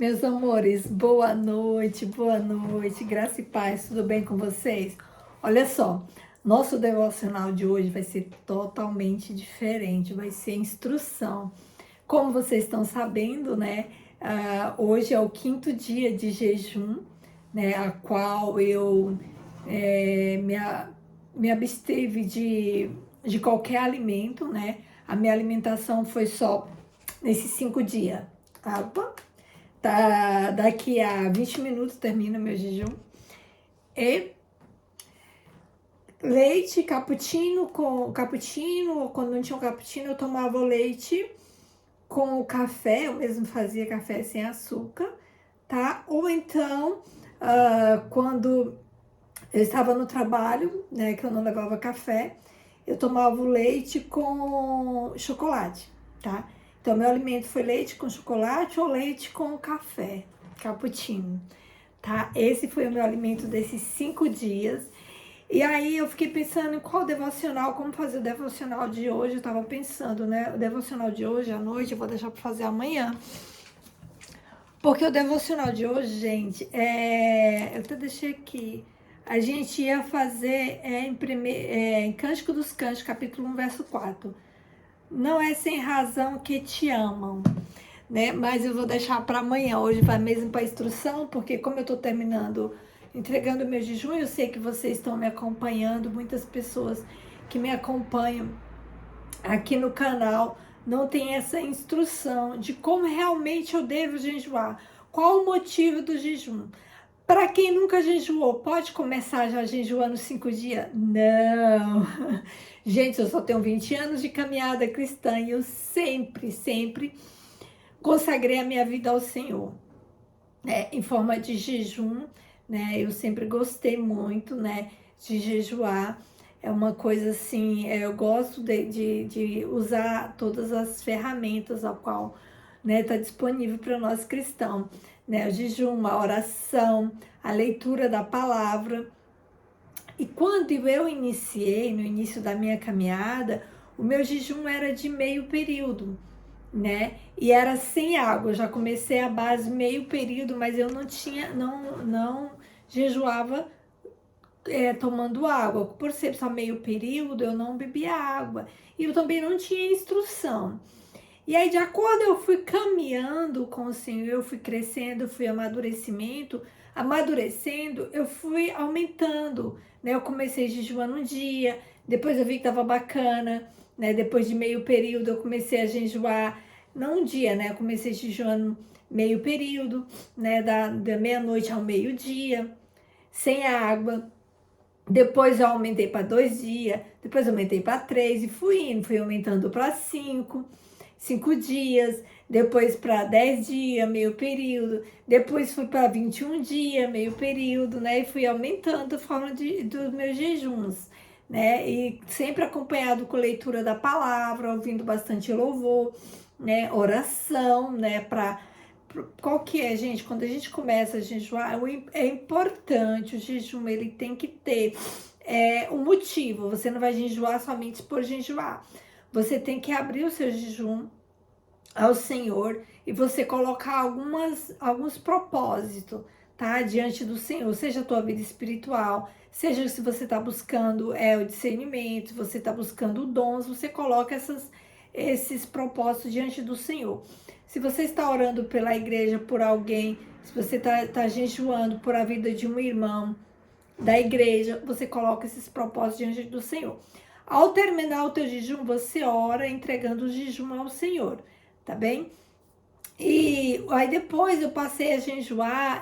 Meus amores, boa noite, graça e paz, tudo bem com vocês? Olha só, nosso devocional de hoje vai ser totalmente diferente, vai ser instrução. Como vocês estão sabendo, né? Hoje é o quinto dia de jejum, né? A qual eu me absteve de qualquer alimento, né? A minha alimentação foi só nesses 5 dias. Opa! Tá, daqui a 20 minutos termina meu jejum. E leite, cappuccino, ou quando não tinha um cappuccino, eu tomava o leite com o café, eu mesmo fazia café sem açúcar, tá? Ou então, quando eu estava no trabalho, né, que eu não levava café, eu tomava o leite com chocolate, tá? Então, meu alimento foi leite com chocolate ou leite com café, cappuccino, tá? Esse foi o meu alimento desses 5 dias. E aí eu fiquei pensando em qual devocional, como fazer o devocional de hoje. Eu tava pensando, né? O devocional de hoje à noite eu vou deixar para fazer amanhã. Porque o devocional de hoje, gente, eu até deixei aqui. A gente ia fazer em Cântico dos Cânticos, capítulo 1, verso 4. Não é sem razão que te amam, né? Mas eu vou deixar para amanhã. Hoje vai mesmo para instrução, porque como eu estou terminando, entregando meu jejum, eu sei que vocês estão me acompanhando, muitas pessoas que me acompanham aqui no canal não tem essa instrução de como realmente eu devo jejuar. Qual o motivo do jejum? Para quem nunca jejuou, pode começar já jejuando 5 dias? Não! Gente, eu só tenho 20 anos de caminhada cristã e eu sempre consagrei a minha vida ao Senhor, né, em forma de jejum, né? Eu sempre gostei muito, né, de jejuar. É uma coisa assim, eu gosto de usar todas as ferramentas ao qual, né, está disponível para nós cristãos, né? O jejum, a oração, a leitura da palavra. E quando eu iniciei, no início da minha caminhada, o meu jejum era de meio período, né? E era sem água. Eu já comecei a base meio período, mas eu não jejuava tomando água. Por ser só meio período, eu não bebia água. E eu também não tinha instrução. E aí, de acordo, eu fui caminhando com o Senhor, eu fui crescendo, eu fui amadurecendo, eu fui aumentando, né? Eu comecei jejuando um dia, depois eu vi que tava bacana, né? Depois de meio período, eu comecei a jejuar, não um dia, né? Eu comecei jejuando meio período, né? Da meia-noite ao meio-dia, sem água. Depois eu aumentei para 2 dias, depois eu aumentei para 3 e fui indo, fui aumentando para 5 dias, depois para 10 dias, meio período, depois fui para 21 dias, meio período, né? E fui aumentando a forma dos meus jejuns, né? E sempre acompanhado com leitura da palavra, ouvindo bastante louvor, né? Oração, né? Qual que é, gente? Quando a gente começa a jejuar, é importante, o jejum ele tem que ter um motivo. Você não vai jejuar somente por jejuar. Você tem que abrir o seu jejum ao Senhor e você colocar alguns propósitos, tá? Diante do Senhor, seja a tua vida espiritual, seja se você está buscando o discernimento, se você está buscando dons, você coloca esses propósitos diante do Senhor. Se você está orando pela igreja, por alguém, se você está jejuando por a vida de um irmão da igreja, você coloca esses propósitos diante do Senhor. Ao terminar o teu jejum, você ora entregando o jejum ao Senhor, tá bem? E aí depois eu passei a jejuar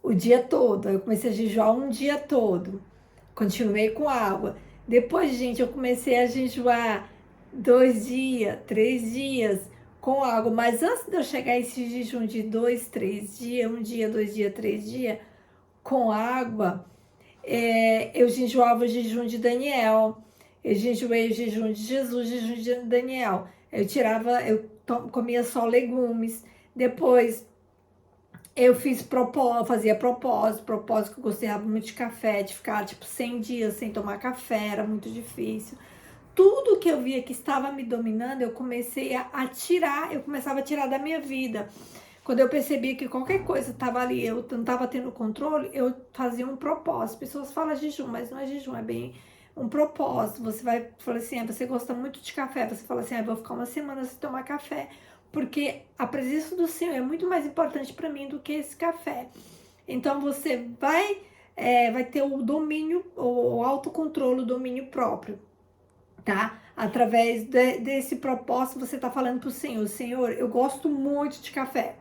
o dia todo. Eu comecei a jejuar um dia todo. Continuei com água. Depois, gente, eu comecei a jejuar 2 dias, 3 dias com água. Mas antes de eu chegar a esse jejum de 2, 3 dias, um dia, 2 dias, 3 dias, com água, eu jejuava o jejum de Daniel. Eu jejuei o jejum de Jesus, o jejum de Daniel. Eu comia só legumes. Depois eu fazia propósito que eu gostava muito de café, de ficar tipo 100 dias sem tomar café, era muito difícil. tudo que eu via que estava me dominando, eu comecei a tirar, eu começava a tirar da minha vida. Quando eu percebi que qualquer coisa estava ali, eu não estava tendo controle, eu fazia um propósito. As pessoas falam jejum, mas não é jejum, é bem um propósito. Você vai falar assim, você gosta muito de café, você fala assim, eu vou ficar uma semana sem tomar café, porque a presença do Senhor é muito mais importante para mim do que esse café. Então você vai ter o domínio, o autocontrole, o domínio próprio, tá? Através desse propósito, você tá falando pro Senhor, Senhor, eu gosto muito de café,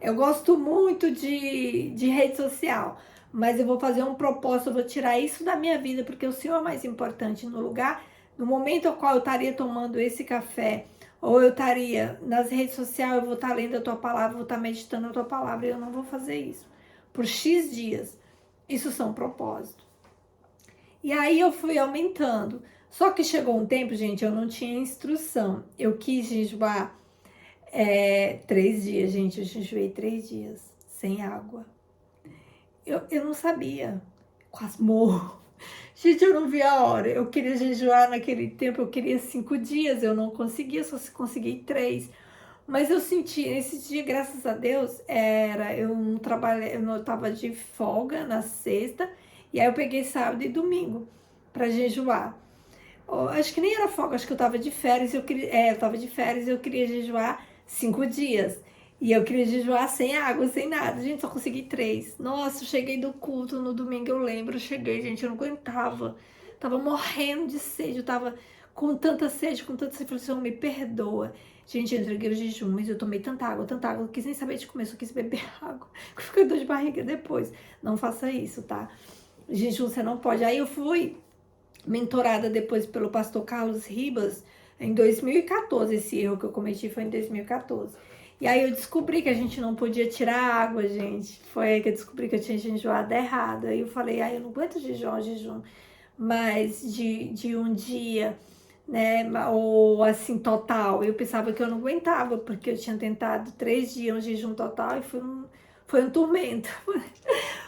eu gosto muito de rede social, mas eu vou fazer um propósito, eu vou tirar isso da minha vida, porque o Senhor é mais importante no lugar, no momento ao qual eu estaria tomando esse café, ou eu estaria nas redes sociais, eu vou estar lendo a tua palavra, vou estar meditando a tua palavra, e eu não vou fazer isso por X dias. Isso são propósitos. E aí eu fui aumentando. Só que chegou um tempo, gente, eu não tinha instrução. Eu quis jejuar 3 dias, gente. Eu jejuei 3 dias sem água. Eu não sabia. Quase morro. Gente, eu não vi a hora. Eu queria jejuar naquele tempo, eu queria 5 dias. Eu não conseguia, só consegui 3. Mas eu senti, esse dia, graças a Deus, eu não trabalhei, eu não tava de folga na sexta, e aí eu peguei sábado e domingo para jejuar. Acho que nem era folga, acho que eu tava de férias, eu tava de férias e eu queria jejuar 5 dias. E eu queria jejuar sem água, sem nada. Gente, só consegui 3. Nossa, eu cheguei do culto no domingo, eu lembro, eu cheguei, gente, eu não aguentava. Tava morrendo de sede, eu tava com tanta sede, com tanta sede. Eu falei, Senhor, me perdoa. Gente, eu entreguei o jejum, mas eu tomei tanta água, eu não quis nem saber de comer, só quis beber água. Fiquei dor de barriga depois. Não faça isso, tá? Jejum você não pode. Aí eu fui mentorada depois pelo pastor Carlos Ribas em 2014. Esse erro que eu cometi foi em 2014. E aí eu descobri que a gente não podia tirar água, gente. Foi aí que eu descobri que eu tinha jejuado errado. Aí eu falei, eu não aguento jejum, mas de um dia, né, ou assim, total. Eu pensava que eu não aguentava, porque eu tinha tentado 3 dias um jejum total e foi um tormento.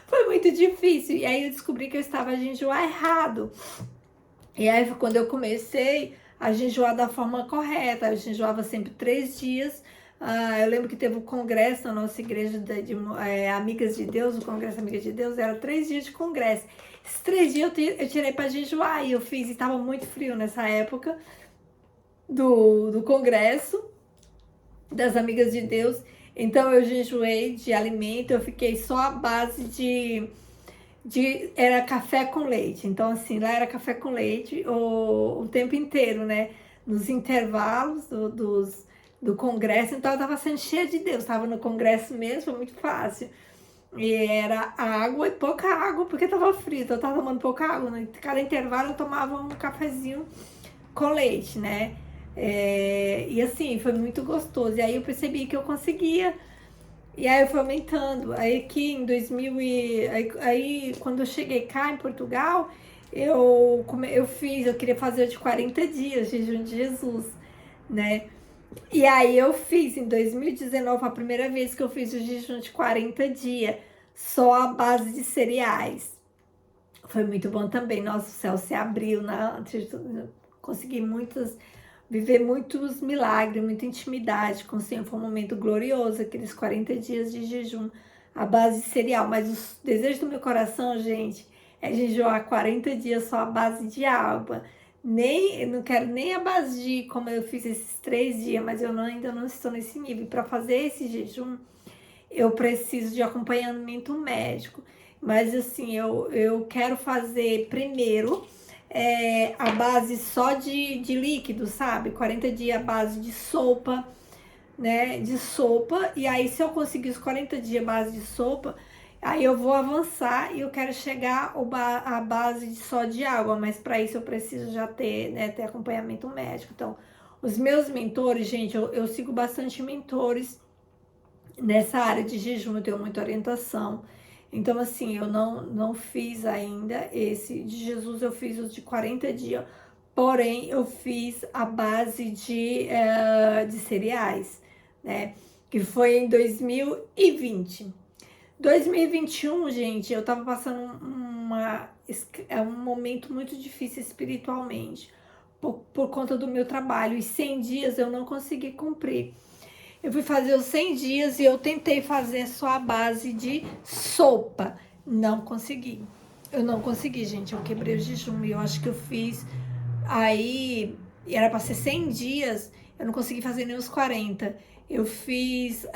Foi muito difícil. E aí eu descobri que eu estava a jejuar errado. E aí foi quando eu comecei a jejuar da forma correta. Eu jejuava sempre 3 dias. Eu lembro que teve um congresso na nossa igreja de Amigas de Deus, o Congresso Amigas de Deus, era 3 dias de congresso. Esses 3 dias eu tirei para jejuar e eu fiz, e estava muito frio nessa época do congresso das Amigas de Deus. Então eu jejuei de alimento, eu fiquei só à base era café com leite. Então, assim, lá era café com leite o tempo inteiro, né? Nos intervalos do congresso. Então, eu tava sendo cheia de Deus. Tava no congresso mesmo, foi muito fácil. E era água e pouca água, porque tava frio. Então, eu tava tomando pouca água. Né? Cada intervalo, eu tomava um cafezinho com leite, né? E assim, foi muito gostoso. E aí, eu percebi que eu conseguia. E aí eu fui aumentando. Aí aqui em 2000 aí quando eu cheguei cá em Portugal, eu queria fazer de 40 dias, jejum de Jesus, né? E aí eu fiz em 2019, a primeira vez que eu fiz o jejum de 40 dias, só à base de cereais. Foi muito bom também. Nosso céu se abriu, consegui viver muitos milagres, muita intimidade com o Senhor. Foi um momento glorioso, aqueles 40 dias de jejum à base de cereal. Mas o desejo do meu coração, gente, é jejuar 40 dias só à base de água. Eu não quero nem a base de como eu fiz esses 3 dias, mas ainda não estou nesse nível. Para fazer esse jejum, eu preciso de acompanhamento médico. Mas assim, eu quero fazer primeiro a base só de líquido, sabe? 40 dias a base de sopa, né? De sopa. E aí, se eu conseguir os 40 dias a base de sopa, aí eu vou avançar e eu quero chegar à base só de água. Mas para isso eu preciso já ter acompanhamento médico. Então, os meus mentores, gente, eu sigo bastante mentores nessa área de jejum, eu tenho muita orientação. Então, assim, eu não fiz ainda esse de Jesus, eu fiz os de 40 dias, porém, eu fiz a base de cereais, né? Que foi em 2020. 2021, gente, eu tava passando um momento muito difícil espiritualmente, por conta do meu trabalho. E 100 dias eu não consegui cumprir. Eu fui fazer os 100 dias e eu tentei fazer só a base de sopa. Não consegui. Eu não consegui, gente. Eu quebrei o jejum e eu acho que eu fiz. Aí era para ser 100 dias, eu não consegui fazer nem os 40. Eu fiz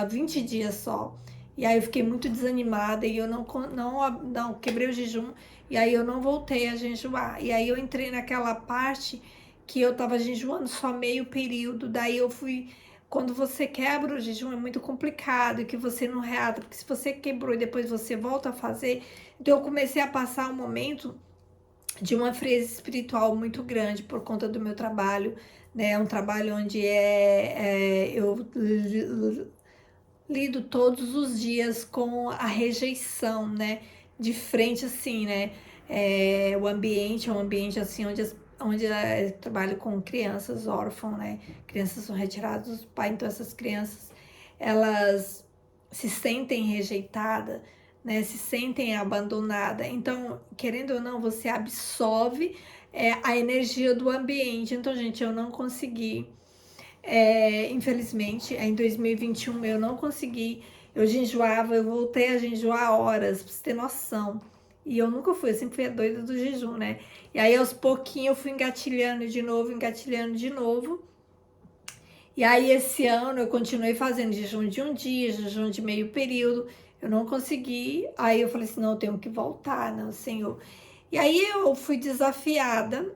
20 dias só. E aí eu fiquei muito desanimada e eu não quebrei o jejum. E aí eu não voltei a jejuar. E aí eu entrei naquela parte que eu tava jejuando só meio período. Daí eu fui. Quando você quebra o jejum é muito complicado e que você não reata, porque se você quebrou e depois você volta a fazer. Então eu comecei a passar um momento de uma frieza espiritual muito grande por conta do meu trabalho, né? É um trabalho onde eu lido todos os dias com a rejeição, né? De frente, assim, né? O ambiente é um ambiente assim onde eu trabalho com crianças órfãs, né? Crianças são retiradas dos pais, então essas crianças elas se sentem rejeitadas, né? Se sentem abandonadas. Então, querendo ou não, você absorve a energia do ambiente. Então, gente, eu não consegui. Infelizmente, em 2021 eu não consegui. Eu jejuava, eu voltei a jejuar horas, pra você ter noção. E eu nunca fui, eu sempre fui a doida do jejum, né? E aí aos pouquinhos eu fui engatilhando de novo, engatilhando de novo. E aí esse ano eu continuei fazendo jejum de um dia, jejum de meio período. Eu não consegui. Aí eu falei assim, não, eu tenho que voltar, né, Senhor. E aí eu fui desafiada.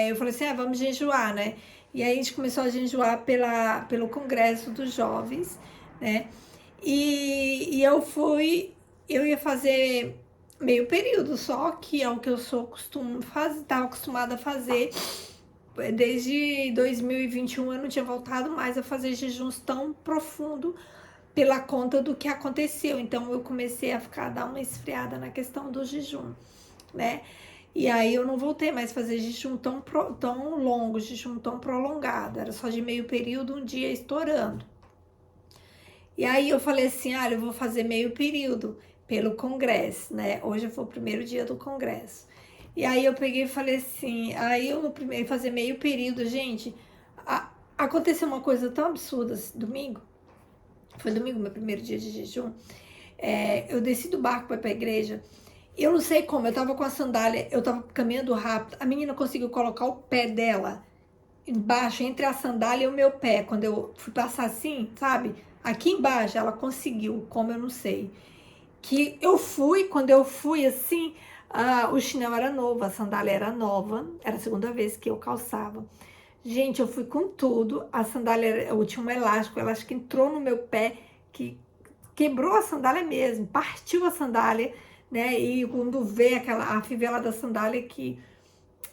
Eu falei assim, vamos jejuar, né? E aí a gente começou a jejuar pelo Congresso dos Jovens, né? E eu ia fazer meio período só, que é o que eu estava acostumada a fazer. Desde 2021 eu não tinha voltado mais a fazer jejuns tão profundo pela conta do que aconteceu. Então eu comecei a dar uma esfriada na questão do jejum, né? E aí eu não voltei mais a fazer jejum tão longo, jejum tão prolongado. Era só de meio período, um dia estourando. E aí eu falei assim, eu vou fazer meio período pelo congresso, né? Hoje foi o primeiro dia do congresso. E aí eu peguei e falei assim, aí eu no primeiro fazer meio período, gente, aconteceu uma coisa tão absurda domingo. Foi domingo, meu primeiro dia de jejum. Eu desci do barco para ir pra igreja. Eu não sei como, eu tava com a sandália, eu tava caminhando rápido. A menina conseguiu colocar o pé dela embaixo, entre a sandália e o meu pé. Quando eu fui passar assim, sabe? Aqui embaixo, ela conseguiu, como eu não sei. Quando eu fui assim, o chinelo era novo, a sandália era nova. Era a segunda vez que eu calçava. Gente, eu fui com tudo. A sandália, eu tinha um elástico, o elástico entrou no meu pé, que quebrou a sandália mesmo, partiu a sandália, né? E quando vê a fivela da sandália que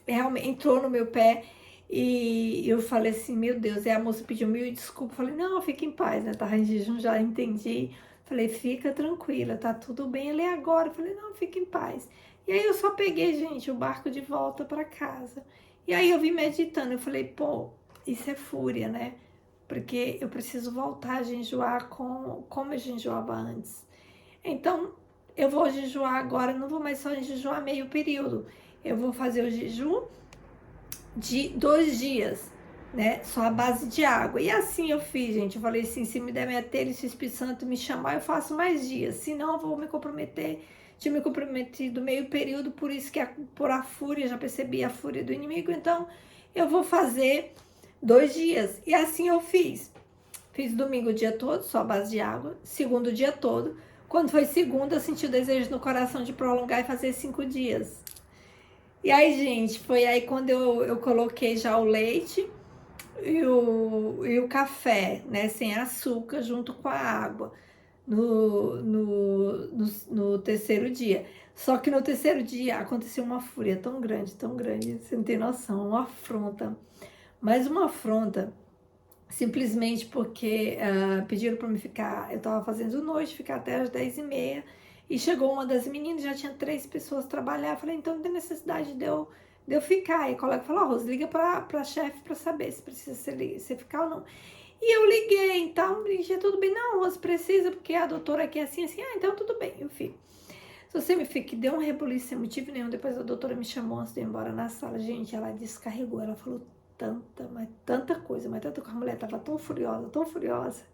realmente entrou no meu pé, e eu falei assim, meu Deus, e a moça pediu mil desculpas. Eu falei, não, fica em paz, né? Tava em jejum, já entendi. Falei, fica tranquila, tá tudo bem. Ele é agora. Eu falei, não, fica em paz. E aí eu só peguei, gente, o barco de volta para casa. E aí eu vim meditando, eu falei, pô, isso é fúria, né? Porque eu preciso voltar a jejuar como eu jejuava antes. Então, eu vou jejuar agora, não vou mais só jejuar meio período. Eu vou fazer o jejum de 2 dias, né? Só a base de água. E assim eu fiz, gente. Eu falei assim, se me der minha telha e se o Espírito Santo me chamar, eu faço mais dias. Se não, eu vou me comprometer. Tinha me comprometido meio período, por isso que por a fúria, já percebi a fúria do inimigo. Então, eu vou fazer 2 dias. E assim eu fiz. Fiz domingo o dia todo, só a base de água. Segundo o dia todo. Quando foi segunda, eu senti o desejo no coração de prolongar e fazer 5 dias. E aí, gente, foi aí quando eu coloquei já o leite e o café, né, sem açúcar, junto com a água, no terceiro dia. Só que no terceiro dia aconteceu uma fúria tão grande, você não tem noção, uma afronta. Mas uma afronta, simplesmente porque pediram para me ficar, eu estava fazendo noite, ficar até as 10h30, e chegou uma das meninas, já tinha 3 pessoas trabalhar. Eu falei, então não tem necessidade de eu ficar. E a colega falou, Rose, liga pra chefe para saber se precisa você ficar ou não. E eu liguei, então, tudo bem. Não, Rose, precisa, porque a doutora aqui é assim, assim. Então tudo bem, eu fico. Se você me fica que deu um rebuliço sem motivo nenhum, depois a doutora me chamou antes de ir embora na sala. Gente, ela descarregou, ela falou mas tanta coisa. A mulher tava tão furiosa,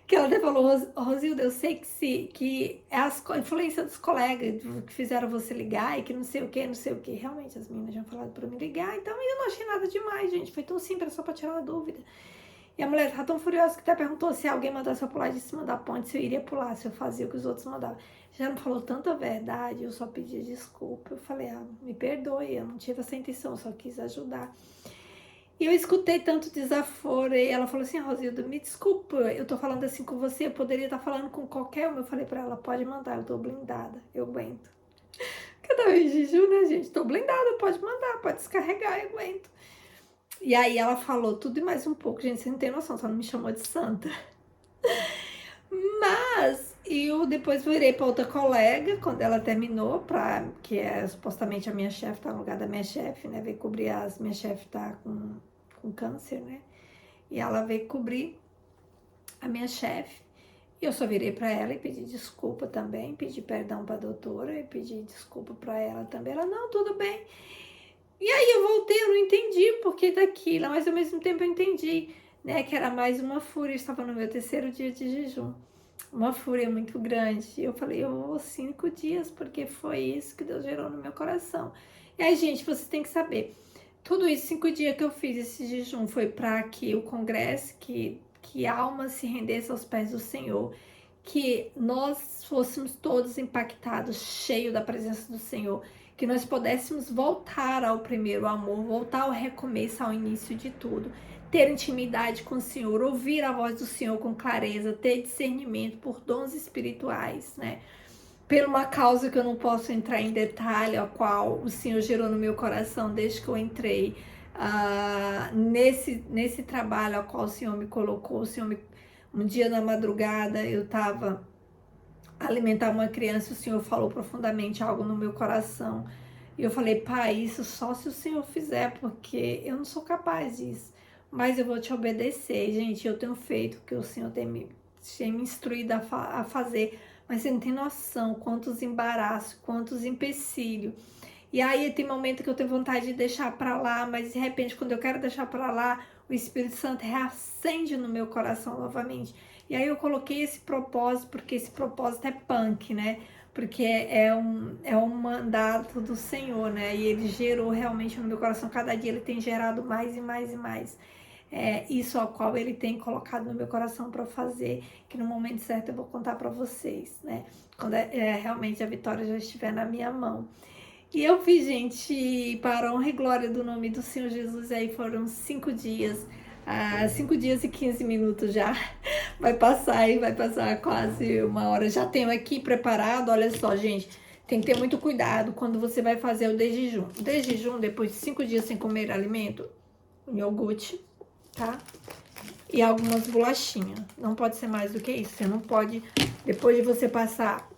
que ela até falou, Rosilda, eu sei que é a influência dos colegas que fizeram você ligar e que não sei o que, não sei o que. Realmente, as meninas já falaram pra me ligar, então eu não achei nada demais, gente. Foi tão simples, só pra tirar uma dúvida. E a mulher tava tão furiosa que até perguntou se alguém mandasse eu pular de cima da ponte, se eu iria pular, se eu fazia o que os outros mandavam. Já não falou tanta verdade, eu só pedi desculpa. Eu falei, me perdoe, eu não tive essa intenção, eu só quis ajudar. E eu escutei tanto desaforo, e ela falou assim, Rosilda, me desculpa, eu tô falando assim com você, eu poderia estar falando com qualquer um. Eu falei pra ela, pode mandar, eu tô blindada, eu aguento. Porque eu tava em jejum, né, gente? Tô blindada, pode mandar, pode descarregar, eu aguento. E aí ela falou tudo e mais um pouco, gente, você não tem noção, só não me chamou de santa. Mas eu depois virei para outra colega, quando ela terminou, que é supostamente a minha chefe, tá no lugar da minha chefe, né? Veio cobrir minha chefe tá com câncer, né? E ela veio cobrir a minha chefe. E eu só virei para ela e pedi desculpa também, pedi perdão para a doutora e pedi desculpa para ela também. Ela, não, tudo bem. E aí eu voltei, eu não entendi o porquê daquilo, mas ao mesmo tempo eu entendi, né? Que era mais uma fúria, eu estava no meu 3º dia de jejum. Uma fúria muito grande. E eu falei, eu vou 5 dias, porque foi isso que Deus gerou no meu coração. E aí, gente, vocês têm que saber, tudo isso, 5 dias que eu fiz esse jejum, foi para que o congresso, que a alma se rendesse aos pés do Senhor, que nós fôssemos todos impactados, cheios da presença do Senhor, que nós pudéssemos voltar ao primeiro amor, voltar ao recomeço, ao início de tudo, ter intimidade com o Senhor, ouvir a voz do Senhor com clareza, ter discernimento por dons espirituais, né? Por uma causa que eu não posso entrar em detalhe, a qual o Senhor gerou no meu coração desde que eu entrei nesse trabalho ao qual o Senhor me colocou. Um dia na madrugada eu estava alimentar uma criança, o Senhor falou profundamente algo no meu coração. E eu falei, pai, isso só se o Senhor fizer, porque eu não sou capaz disso. Mas eu vou te obedecer, gente. Eu tenho feito o que o Senhor tem me instruído a fazer. Mas você não tem noção quantos embaraços, quantos empecilhos. E aí tem momento que eu tenho vontade de deixar para lá, mas de repente quando eu quero deixar para lá, o Espírito Santo reacende no meu coração novamente. E aí eu coloquei esse propósito, porque esse propósito é punk, né? Porque é um mandato do Senhor, né? E ele gerou realmente no meu coração, cada dia ele tem gerado mais e mais e mais. Isso ao qual ele tem colocado no meu coração para fazer, que no momento certo eu vou contar para vocês, né? Quando realmente a vitória já estiver na minha mão. E eu fiz, gente, para a honra e glória do nome do Senhor Jesus, aí foram 5 dias, 5 dias e 15 minutos já, vai passar quase 1 hora, já tenho aqui preparado, olha só, gente, tem que ter muito cuidado quando você vai fazer o desjejum. O desjejum, depois de 5 dias sem comer alimento, um iogurte, tá? E algumas bolachinhas, não pode ser mais do que isso, você não pode, depois de você passar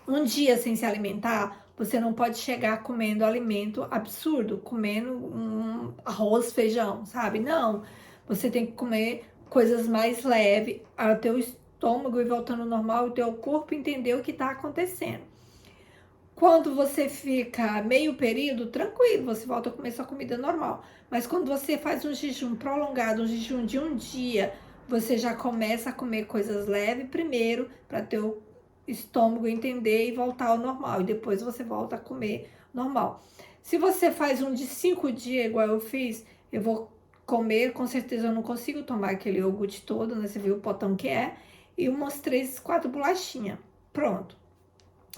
um dia sem se alimentar, você não pode chegar comendo alimento absurdo, comendo arroz, feijão, sabe? Não, você tem que comer coisas mais leves, o teu estômago ir voltando ao normal, o teu corpo entender o que está acontecendo. Quando você fica meio período, tranquilo, você volta a comer sua comida normal. Mas quando você faz um jejum prolongado, um jejum de um dia, você já começa a comer coisas leves primeiro, para teu estômago entender e voltar ao normal. E depois você volta a comer normal. Se você faz um de 5 dias, igual eu fiz, eu vou comer, com certeza eu não consigo tomar aquele iogurte todo, né? Você viu o potão que é. E umas 3, 4 bolachinhas. Pronto.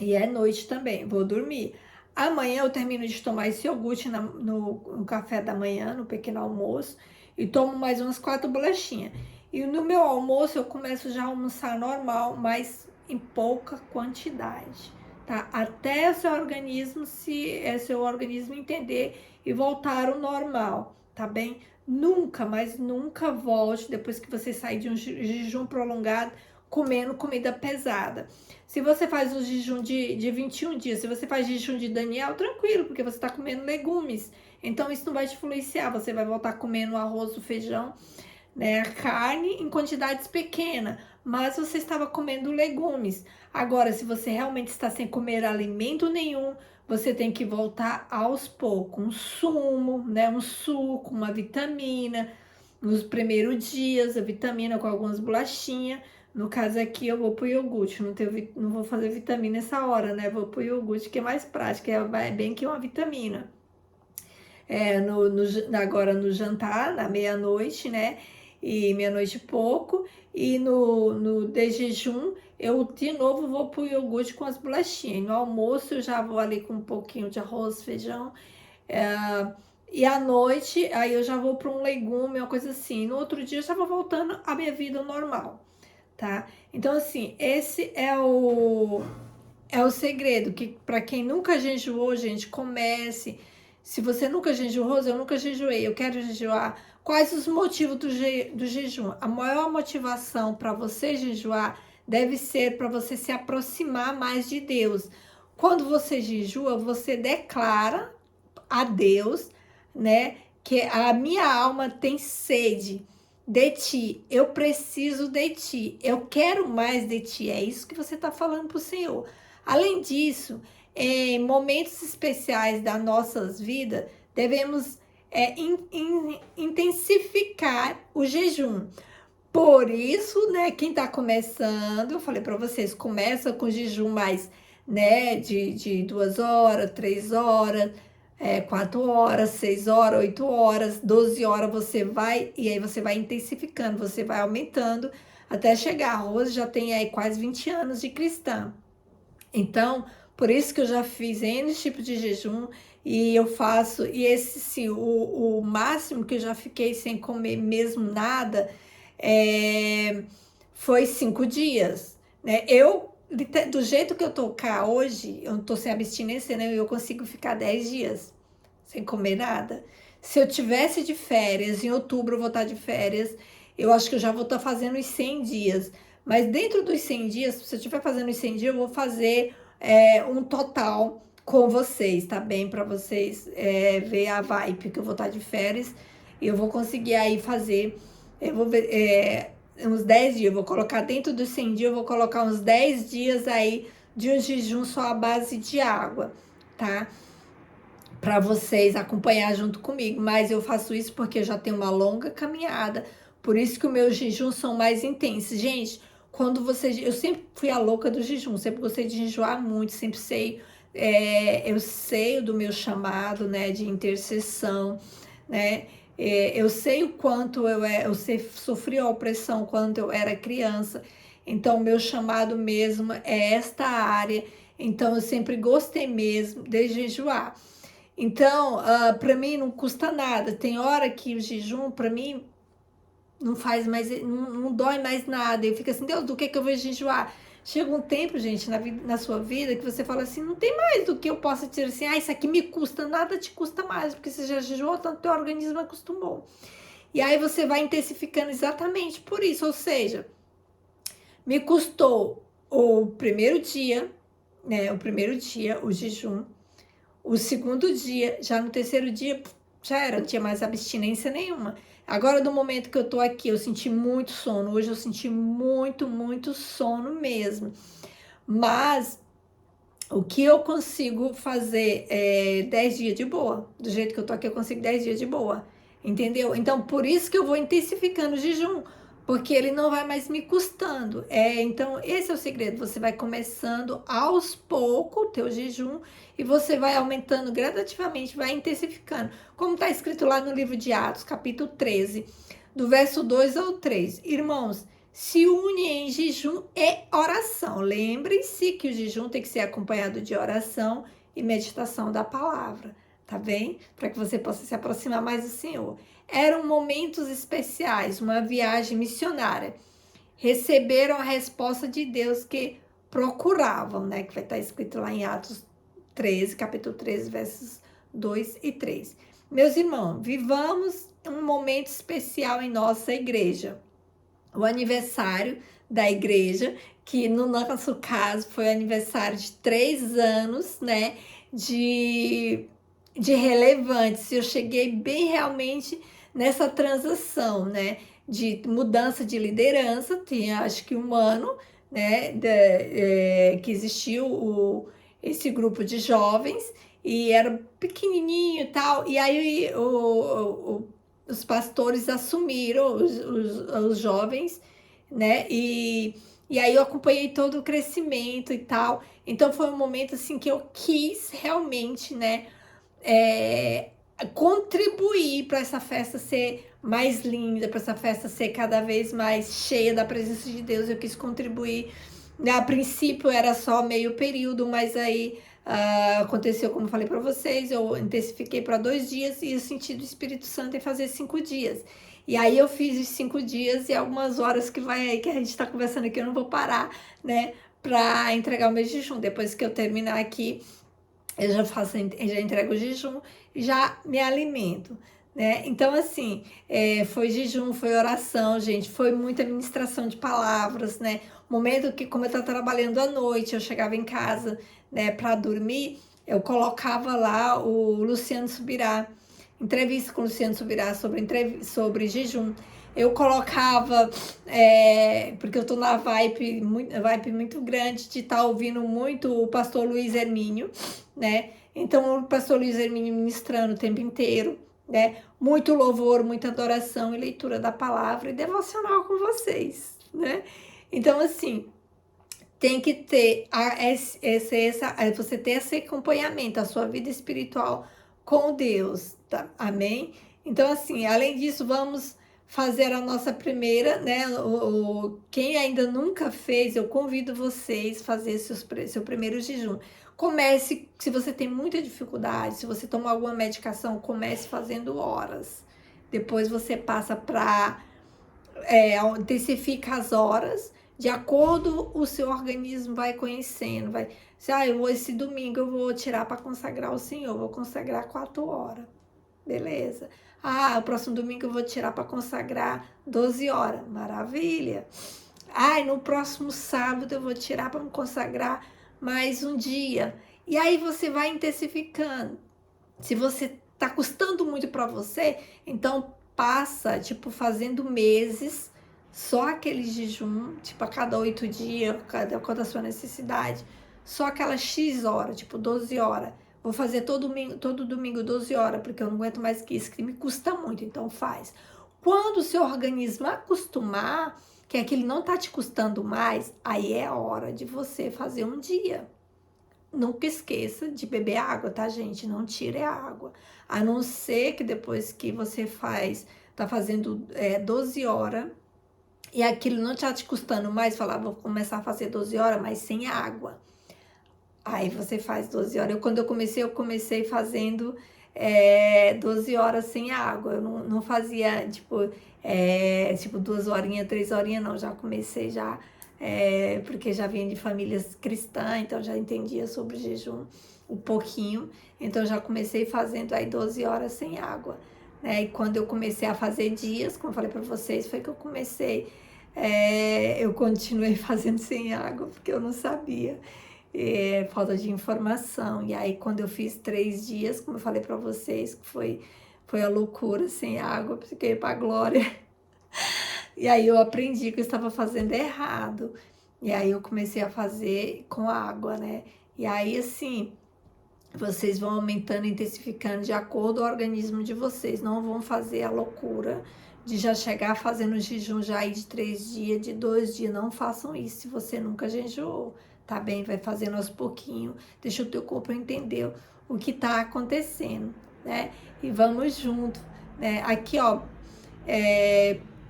E é noite também, vou dormir. Amanhã eu termino de tomar esse iogurte no café da manhã, no pequeno almoço, e tomo mais umas 4 bolachinhas. E no meu almoço eu começo já a almoçar normal, mas em pouca quantidade, tá? Até seu organismo seu organismo entender e voltar ao normal, tá bem? Nunca, mas nunca volte depois que você sair de um jejum prolongado comendo comida pesada. Se você faz um jejum de 21 dias, se você faz jejum de Daniel, tranquilo, porque você está comendo legumes. Então isso não vai te influenciar, você vai voltar comendo o arroz, o feijão né, a carne em quantidades pequenas, mas você estava comendo legumes. Agora, se você realmente está sem comer alimento nenhum, você tem que voltar aos poucos, um sumo, né, um suco, uma vitamina. Nos primeiros dias, a vitamina com algumas bolachinhas. No caso aqui, eu vou pro iogurte, não vou fazer vitamina nessa hora, né? Vou pro iogurte, que é mais prático, é bem que uma vitamina. Agora no jantar, na meia-noite, né? E meia-noite e pouco. E no de jejum, eu de novo vou pro iogurte com as bolachinhas. No almoço, eu já vou ali com um pouquinho de arroz, feijão. É, e à noite, aí eu já vou para um legume, uma coisa assim. No outro dia, eu já vou voltando à minha vida normal, tá? Então, assim, esse é o segredo, que para quem nunca jejuou, gente, comece. Se você nunca jejuou, eu nunca jejuei, eu quero jejuar. Quais os motivos do jejum? A maior motivação para você jejuar deve ser para você se aproximar mais de Deus. Quando você jejua, você declara a Deus, né, que a minha alma tem sede de ti, eu preciso de ti, eu quero mais de ti. É isso que você está falando para o Senhor. Além disso, em momentos especiais das nossas vidas, devemos intensificar o jejum. Por isso, né, quem está começando, eu falei para vocês, começa com jejum mais, né, de 2 horas, 3 horas, 4 horas, 6 horas, 8 horas, 12 horas, você vai, e aí você vai intensificando, você vai aumentando, até chegar. A Rose já tem aí quase 20 anos de cristã. Então, por isso que eu já fiz N tipo de jejum, e eu faço, e esse sim, o máximo que eu já fiquei sem comer mesmo nada, foi 5 dias, né? Do jeito que eu tô cá hoje, eu não tô sem abstinência, né? Eu consigo ficar 10 dias sem comer nada. Se eu tivesse de férias, em outubro eu vou estar de férias, eu acho que eu já vou estar fazendo os 100 dias. Mas dentro dos 100 dias, se eu estiver fazendo os 100 dias, eu vou fazer um total com vocês, tá bem? Para vocês ver a vibe que eu vou estar de férias. E eu vou conseguir aí fazer, eu vou ver, uns 10 dias. Eu vou colocar dentro dos 100 dias, eu vou colocar uns 10 dias aí de um jejum só à base de água, tá? Para vocês acompanhar junto comigo, mas eu faço isso porque eu já tenho uma longa caminhada, por isso que os meus jejuns são mais intensos. Gente, quando vocês, eu sempre fui a louca do jejum, sempre gostei de jejuar muito, sempre sei, eu sei do meu chamado, né, de intercessão, né, eu sei o quanto eu sofri a opressão quando eu era criança, então o meu chamado mesmo é esta área, então eu sempre gostei mesmo de jejuar. Então, para mim não custa nada. Tem hora que o jejum, para mim, não faz mais, não dói mais nada. Eu fico assim, Deus, do que eu vou jejuar? Chega um tempo, gente, na sua vida, que você fala assim, não tem mais do que eu possa dizer assim, isso aqui me custa, nada te custa mais, porque você já jejuou, tanto teu organismo acostumou. E aí você vai intensificando exatamente por isso, ou seja, me custou o primeiro dia, né, o jejum, o segundo dia, já no terceiro dia, já era, não tinha mais abstinência nenhuma. Agora, no momento que eu tô aqui, eu senti muito sono. Hoje eu senti muito, muito sono mesmo. Mas o que eu consigo fazer 10 dias de boa. Do jeito que eu tô aqui, eu consigo 10 dias de boa. Entendeu? Então, por isso que eu vou intensificando o jejum. Porque ele não vai mais me custando. Então, esse é o segredo. Você vai começando aos poucos o teu jejum e você vai aumentando gradativamente, vai intensificando. Como está escrito lá no livro de Atos, capítulo 13, do verso 2 ao 3. Irmãos, se une em jejum e oração. Lembre-se que o jejum tem que ser acompanhado de oração e meditação da palavra, tá bem? Para que você possa se aproximar mais do Senhor. Eram momentos especiais, uma viagem missionária. Receberam a resposta de Deus que procuravam, né? Que vai estar escrito lá em Atos 13, capítulo 13, versos 2 e 3. Meus irmãos, vivamos um momento especial em nossa igreja. O aniversário da igreja, que no nosso caso foi aniversário de 3 anos, né? De relevância. Eu cheguei bem realmente nessa transação, né? de mudança de liderança, tinha acho que um ano, né, que existiu esse grupo de jovens, e era pequenininho e tal, e aí os pastores assumiram os jovens, né, e aí eu acompanhei todo o crescimento e tal, então foi um momento assim que eu quis realmente, né, é, contribuir para essa festa ser mais linda, para essa festa ser cada vez mais cheia da presença de Deus. Eu quis contribuir. A princípio era só meio período, mas aí aconteceu, como eu falei para vocês, eu intensifiquei para 2 dias e eu senti do Espírito Santo em fazer 5 dias. E aí eu fiz os 5 dias e algumas horas que vai aí que a gente está conversando aqui, eu não vou parar, né, para entregar o meu jejum. Depois que eu terminar aqui, eu já entrego o jejum e já me alimento, né? Então, assim, foi jejum, foi oração, gente, foi muita ministração de palavras, né? Momento que, como eu estava trabalhando à noite, eu chegava em casa, né, para dormir, eu colocava lá o Luciano Subirá, entrevista com o Luciano Subirá sobre jejum. Eu colocava, porque eu tô na vibe muito grande de estar ouvindo muito o pastor Luiz Hermínio, né? Então, o pastor Luiz Hermínio ministrando o tempo inteiro, né? Muito louvor, muita adoração e leitura da palavra e devocional com vocês, né? Então, assim, tem que ter você ter esse acompanhamento, a sua vida espiritual com Deus, tá? Amém? Então, assim, além disso, vamos fazer a nossa primeira, né? Quem ainda nunca fez, eu convido vocês a fazer seu primeiro jejum. Comece, se você tem muita dificuldade, se você toma alguma medicação, comece fazendo horas. Depois você passa para intensifica as horas, de acordo o seu organismo vai conhecendo, vai, esse domingo eu vou tirar para consagrar o Senhor, vou consagrar 4 horas, beleza. O próximo domingo eu vou tirar para consagrar 12 horas, maravilha. No próximo sábado eu vou tirar para me consagrar mais um dia. E aí você vai intensificando. Se você tá custando muito para você, então passa, tipo, fazendo meses, só aquele jejum, tipo, a cada 8 dias, quando a sua necessidade, só aquela X hora, tipo, 12 horas. Vou fazer todo domingo 12 horas, porque eu não aguento mais que isso, que me custa muito, então faz. Quando o seu organismo acostumar, que aquilo não tá te custando mais, aí é hora de você fazer um dia. Nunca esqueça de beber água, tá, gente? Não tire a água. A não ser que depois que você tá fazendo 12 horas, e aquilo não tá te custando mais, falar, vou começar a fazer 12 horas, mas sem água. Aí você faz 12 horas. Quando eu comecei fazendo 12 horas sem água. Eu não fazia, tipo 2 horinhas, 3 horinhas, não. Já comecei porque já vinha de famílias cristãs, então já entendia sobre jejum um pouquinho. Então já comecei fazendo aí 12 horas sem água, né? E quando eu comecei a fazer dias, como eu falei para vocês, foi que eu comecei, eu continuei fazendo sem água, porque eu não sabia. Falta de informação. E aí, quando eu fiz 3 dias, como eu falei para vocês, que foi a loucura sem água, fiquei para a glória. E aí eu aprendi que eu estava fazendo errado. E aí eu comecei a fazer com água, né? E aí, assim, vocês vão aumentando, intensificando de acordo com o organismo de vocês. Não vão fazer a loucura de já chegar fazendo jejum já aí de 3 dias, de 2 dias. Não façam isso se você nunca jejuou, tá bem? Vai fazendo aos pouquinhos. Deixa o teu corpo entender o que tá acontecendo, né? E vamos junto, né? Aqui, ó,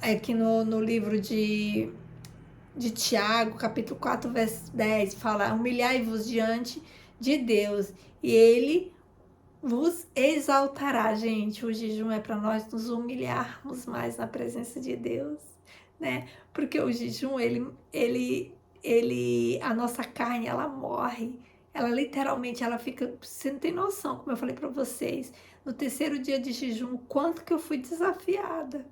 aqui no livro de Tiago, capítulo 4, verso 10, fala: humilhai-vos diante de Deus e Ele vos exaltará. Gente, o jejum é para nós nos humilharmos mais na presença de Deus, né? Porque o jejum, a nossa carne, ela morre. Ela literalmente, ela fica, você não tem noção, como eu falei para vocês, no 3º dia de jejum, quanto que eu fui desafiada.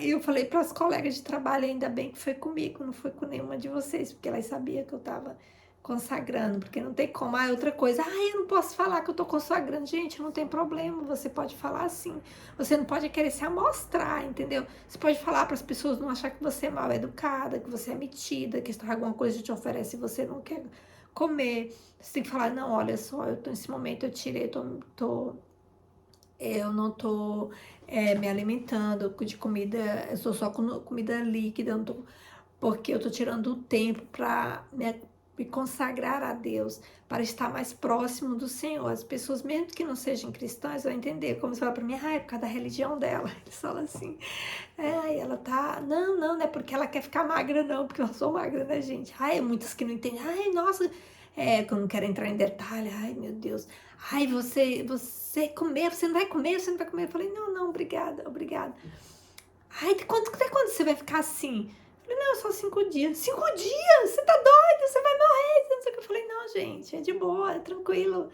Eu falei para as colegas de trabalho, ainda bem que foi comigo, não foi com nenhuma de vocês, porque elas sabiam que eu estava consagrando, porque não tem como. Ah, outra coisa, eu não posso falar que eu tô consagrando. Gente, não tem problema, você pode falar assim. Você não pode querer se amostrar, entendeu? Você pode falar para as pessoas não achar que você é mal educada, que você é metida, que alguma coisa te oferece e você não quer comer. Você tem que falar, não, olha só, eu tô nesse momento, eu tirei, eu não tô me alimentando de comida, eu estou só com comida líquida, eu não tô, porque eu estou tirando o tempo para me consagrar a Deus, para estar mais próximo do Senhor. As pessoas, mesmo que não sejam cristãs, vão entender. Como você fala para mim, é por causa da religião dela. Eles falam assim, ela tá... Não é porque ela quer ficar magra, não, porque eu sou magra, né, gente? Muitas que não entendem. Nossa, que eu não quero entrar em detalhe. Meu Deus. Você comer, você não vai comer, você não vai comer. Eu falei, não, obrigada. Até quando você vai ficar assim? Eu falei, não, só 5 dias. 5 dias? Você tá doido? Você vai morrer? Não sei o que. Eu falei, não, gente, é de boa, é tranquilo.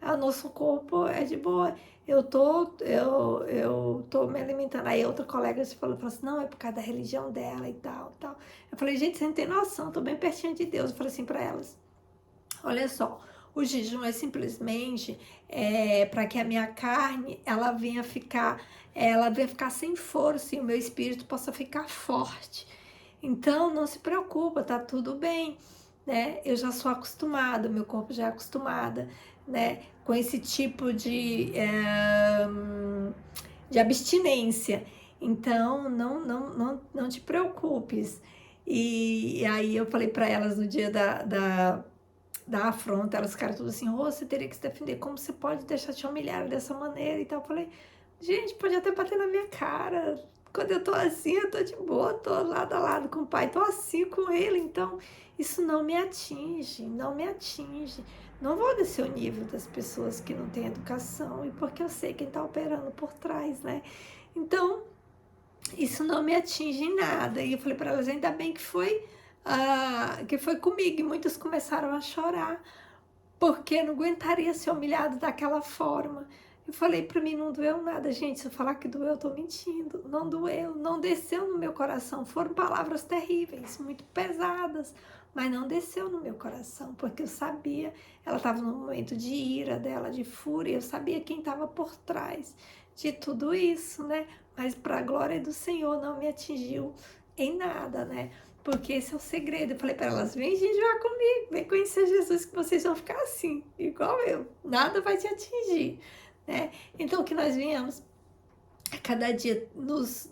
O nosso corpo é de boa. Eu tô me alimentando. Aí outra colega falou assim, não, é por causa da religião dela e tal. Eu falei, gente, você não tem noção, tô bem pertinho de Deus. Eu falei assim pra elas, olha só, o jejum é simplesmente para que a minha carne ela venha ficar sem força e o meu espírito possa ficar forte. Então não se preocupa, tá tudo bem, né? Eu já sou acostumada, meu corpo já é acostumada, né? Com esse tipo de abstinência. Então não te preocupes. E aí eu falei para elas no dia da afronta, elas ficaram tudo assim, você teria que se defender, como você pode deixar te humilhar dessa maneira e tal. Eu falei, gente, pode até bater na minha cara, quando eu tô assim, eu tô de boa, tô lado a lado com o pai, tô assim com ele, então isso não me atinge, não vou descer o nível das pessoas que não têm educação, e porque eu sei quem tá operando por trás, né, então isso não me atinge em nada. E eu falei para elas, ainda bem que foi comigo. E muitos começaram a chorar, porque não aguentaria ser humilhado daquela forma. Eu falei, para mim não doeu nada, gente. Se eu falar que doeu, eu tô mentindo. Não doeu, não desceu no meu coração. Foram palavras terríveis, muito pesadas, mas não desceu no meu coração, porque eu sabia, ela estava num momento de ira dela, de fúria, eu sabia quem estava por trás de tudo isso, né? Mas para a glória do Senhor não me atingiu em nada, né? Porque esse é o segredo. Eu falei para elas, vem jejuar comigo, vem conhecer Jesus que vocês vão ficar assim, igual eu. Nada vai te atingir, né? Então que nós venhamos a cada dia nos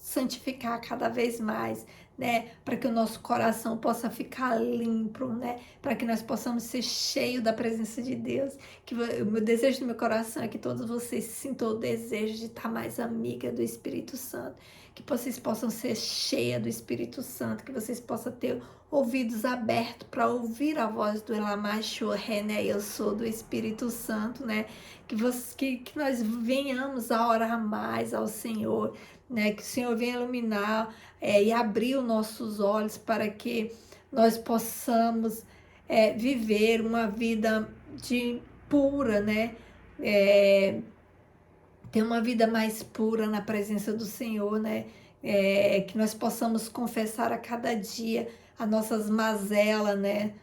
santificar cada vez mais, né? Para que o nosso coração possa ficar limpo, né? Para que nós possamos ser cheios da presença de Deus. Que o meu desejo do meu coração é que todos vocês sintam o desejo de estar mais amiga do Espírito Santo. Que vocês possam ser cheias do Espírito Santo. Que vocês possam ter ouvidos abertos para ouvir a voz do Elamacho, né? Eu sou do Espírito Santo, né? Que nós venhamos a orar mais ao Senhor, né? Que o Senhor venha iluminar e abrir os nossos olhos para que nós possamos viver uma vida pura, né? Ter uma vida mais pura na presença do Senhor, né? Que nós possamos confessar a cada dia as nossas mazelas, né?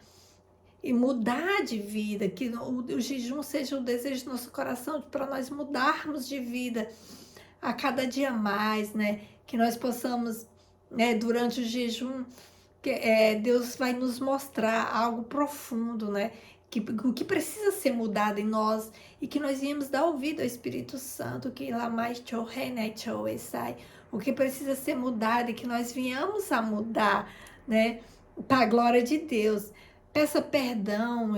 E mudar de vida, que o jejum seja o desejo do nosso coração para nós mudarmos de vida a cada dia mais, né? Que nós possamos, né, durante o jejum, Deus vai nos mostrar algo profundo, né? O que precisa ser mudado em nós e que nós viemos dar ouvido ao Espírito Santo, que lá mais sai, o que precisa ser mudado e que nós viemos a mudar, né? Para a glória de Deus. Peça perdão,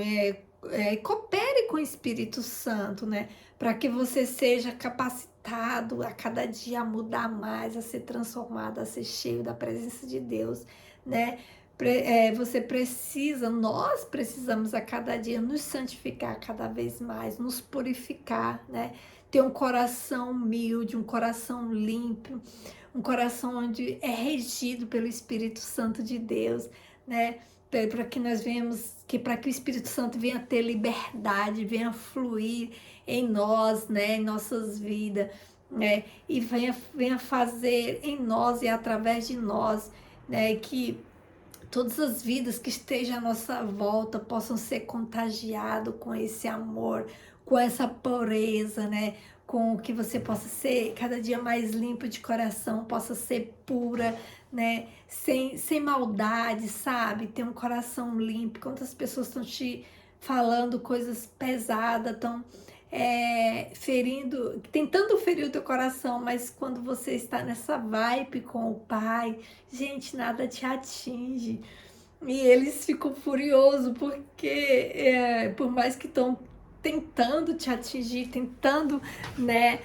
coopere com o Espírito Santo, né? Para que você seja capacitado a cada dia a mudar mais, a ser transformado, a ser cheio da presença de Deus, né? Nós precisamos a cada dia nos santificar cada vez mais, nos purificar, né? Ter um coração humilde, um coração limpo, um coração onde é regido pelo Espírito Santo de Deus, né? Para que nós venhamos, para que o Espírito Santo venha ter liberdade, venha fluir em nós, né? Em nossas vidas, né? E venha fazer em nós e através de nós, né? Que todas as vidas que estejam à nossa volta possam ser contagiadas com esse amor, com essa pureza, né? Com que você possa ser cada dia mais limpo de coração, possa ser pura, né? Sem maldade, sabe? Ter um coração limpo. Quantas pessoas estão te falando coisas pesadas, estão ferindo, tentando ferir o teu coração, mas quando você está nessa vibe com o Pai, gente, nada te atinge. E eles ficam furiosos porque, por mais que estão tentando te atingir, tentando, né,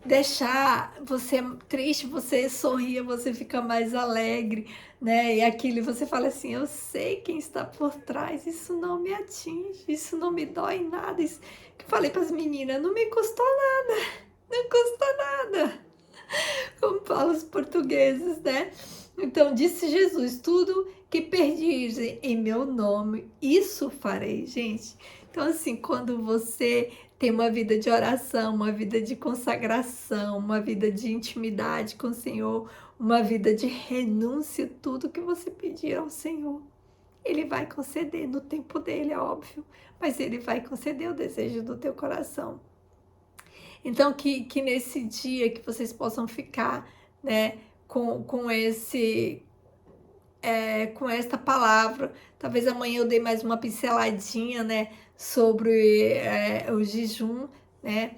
deixar você triste, você sorria, você fica mais alegre, né? E aquilo você fala assim, eu sei quem está por trás, isso não me atinge, isso não me dói em nada. Isso que eu falei para as meninas, não me custou nada, não custa nada. Como falam os portugueses, né? Então disse Jesus, tudo que pedires em meu nome, isso farei, gente. Então assim, quando você tem uma vida de oração, uma vida de consagração, uma vida de intimidade com o Senhor, uma vida de renúncia, tudo que você pedir ao Senhor, Ele vai conceder no tempo dele, é óbvio, mas Ele vai conceder o desejo do teu coração. Então, que nesse dia que vocês possam ficar, né, com esta palavra. Talvez amanhã eu dê mais uma pinceladinha, né, sobre o jejum, né?